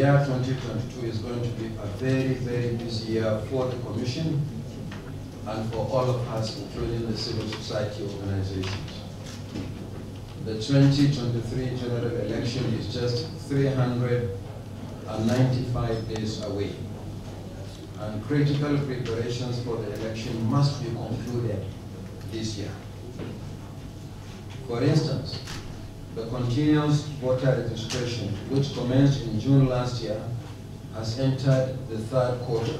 year 2022 is going to be a very, very busy year for the Commission and for all of us, including the civil society organizations. The 2023 general election is just 395 days away, and critical preparations for the election must be concluded this year. For instance, the continuous voter registration, which commenced in June last year, has entered the third quarter.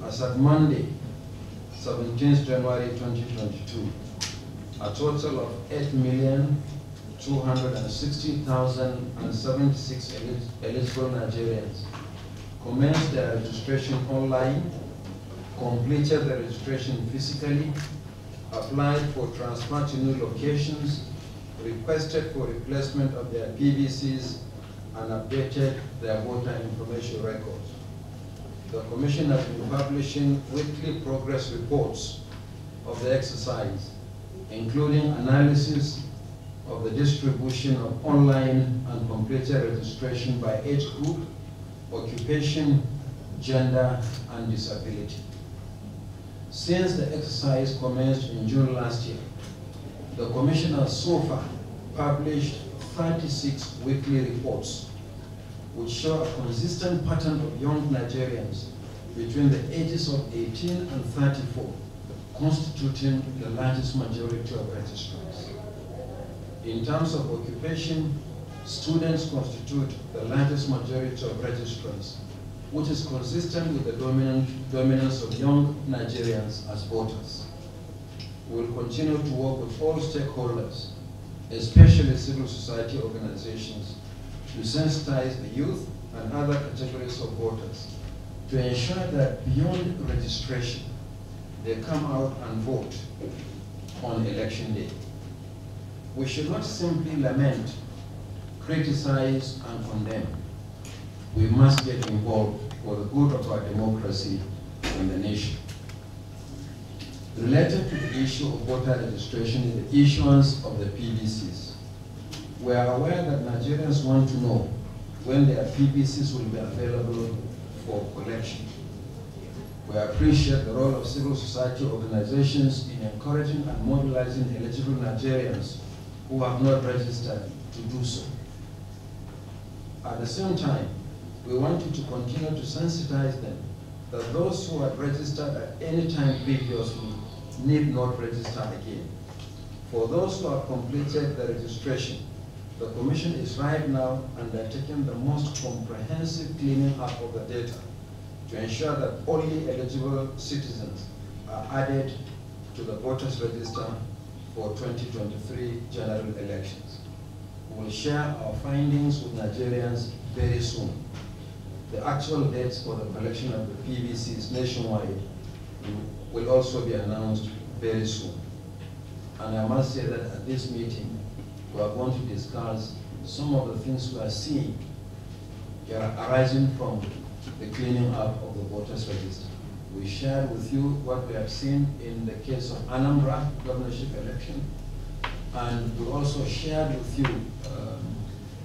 As at Monday, 17th January 2022, a total of 8,260,076 eligible Nigerians commenced their registration online, completed the registration physically, applied for transfer to new locations, requested for replacement of their PVCs, and updated their voter information records. The Commission has been publishing weekly progress reports of the exercise, including analysis of the distribution of online and completed registration by age group, occupation, gender, and disability. Since the exercise commenced in June last year, the Commission has so far published 36 weekly reports which show a consistent pattern of young Nigerians between the ages of 18 and 34 constituting the largest majority of registrants. In terms of occupation, students constitute the largest majority of registrants, which is consistent with the dominance of young Nigerians as voters. We will continue to work with all stakeholders, especially civil society organizations, to sensitize the youth and other categories of voters to ensure that beyond registration, they come out and vote on election day. We should not simply lament, criticize, and condemn. We must get involved for the good of our democracy and the nation. Related to the issue of voter registration is the issuance of the PVCs. We are aware that Nigerians want to know when their PVCs will be available for collection. We appreciate the role of civil society organizations in encouraging and mobilizing eligible Nigerians who have not registered to do so. At the same time, we want you to continue to sensitize them that those who have registered at any time previously need not register again. For those who have completed the registration, the Commission is right now undertaking the most comprehensive cleaning up of the data to ensure that only eligible citizens are added to the voters register for 2023 general elections. We will share our findings with Nigerians very soon. The actual dates for the collection of the PVCs nationwide will also be announced very soon. And I must say that at this meeting, we are going to discuss some of the things we are seeing arising from the cleaning up of the voters register. We shared with you what we have seen in the case of Anambra governorship election, and we also shared with you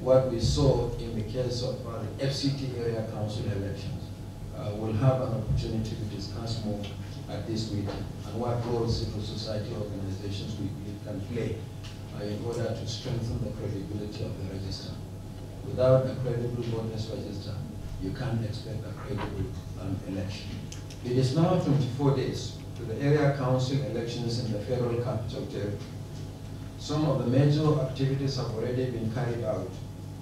what we saw in the case of the FCT area council elections. We'll have an opportunity to discuss more at this meeting and what role civil society organizations we can play in order to strengthen the credibility of the register. Without a credible voters register, you can't expect a credible election. It is now 24 days to the area council elections in the Federal Capital Territory. Some of the major activities have already been carried out,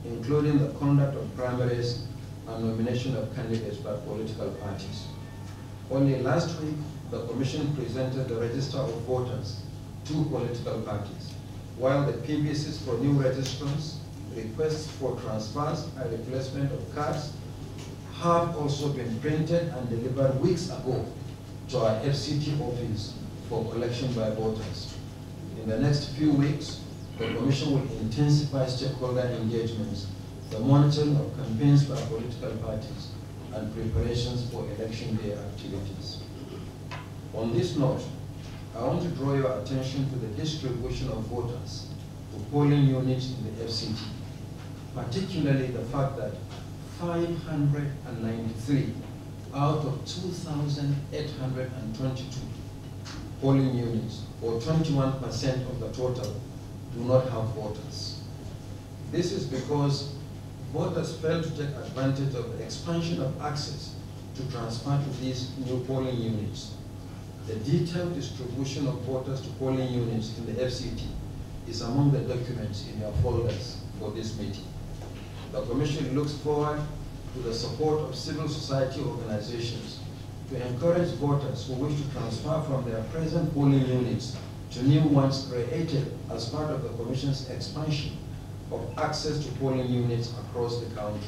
including the conduct of primaries and nomination of candidates by political parties. Only last week, the Commission presented the register of voters to political parties, while the PVCs for new registrants, requests for transfers and replacement of cards have also been printed and delivered weeks ago to our FCT office for collection by voters. In the next few weeks, the Commission will intensify stakeholder engagements, the monitoring of campaigns by political parties, and preparations for election day activities. On this note, I want to draw your attention to the distribution of voters to polling units in the FCT, particularly the fact that 593 out of 2,822 polling units, or 21% of the total, do not have voters. This is because voters failed to take advantage of the expansion of access to transfer to these new polling units. The detailed distribution of voters to polling units in the FCT is among the documents in your folders for this meeting. The Commission looks forward to the support of civil society organizations to encourage voters who wish to transfer from their present polling units to new ones created as part of the Commission's expansion of access to polling units across the country.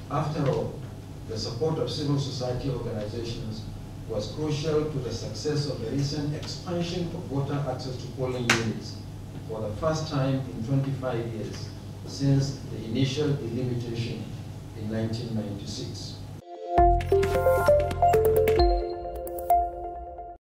After all, the support of civil society organizations was crucial to the success of the recent expansion of voter access to polling units for the first time in 25 years since the initial delimitation in 1996.